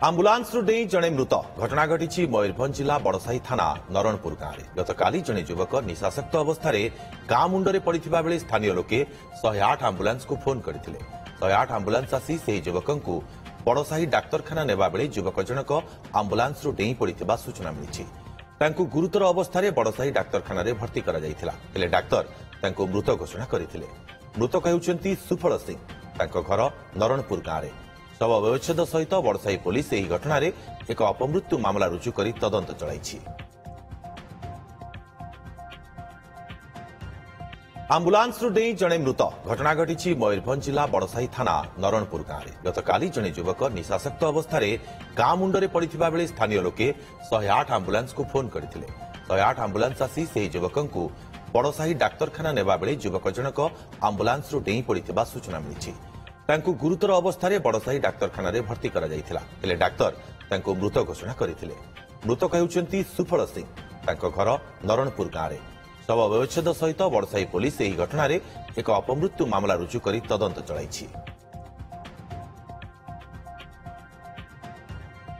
Ambulance डेई जड़े मृत घटना घटी मयूरभंज जिला बड़साही थाना नरणपुर गांव में गतकाली जड़े युवक निशासक्त अवस्था गां मुंडे पड़ा बेले स्थानीय लोके 108 आंबुलांस को फोन करते 108 आंबुलांस आसी से युवक को बड़साही डाक्तरखाना नेबा बेले युवक जनक आंबुलांस डेई पड़ा सूचना मिली। गुरुतर अवस्था बड़साही डाक्तरखाना भर्ती कर डाक्तर मृत घोषणा करते। मृतक होउछंती सुफल सिंह घर नरणपुर गांव में। शव व्यवच्छेद सहित बड़साही पुलिस ଏହି ଘଟଣାରେ ଏକ ଅପମୃତ୍ୟୁ ମାମଲା ରୁଜୁ କରି ତଦନ୍ତ ଚଳାଇଛି। आंबुलांस डेई जड़े मृत घटना घटी मयूरभंज जिला बड़साही थाना नरणपुर गांव में गतकाली जड़े युवक निशासक्त अवस्था गां मुंडे पड़ा बेले स्थानीय लोके 108 आंबुलांस को फोन करते 108 आंबुलांस आसी से युवक को बड़साही डाक्तरखाना नेबा बेले युवक जनक आंबुलांस डेई पड़ा सूचना मिली। गुरुतर अवस्था बड़साही डाक्तरखाना भर्ती कर डाक्तर मृत घोषणा करते। मृतक होउछंती सुफल सिंह घर नरणपुर गांव में। शव व्यवच्छेद सहित बड़साही पुलिस ଏହି ଘଟଣାରେ ଏକ ଅପମୃତ୍ୟୁ ମାମଲା ରୁଜୁ କରି ତଦନ୍ତ ଚଳାଇଛି।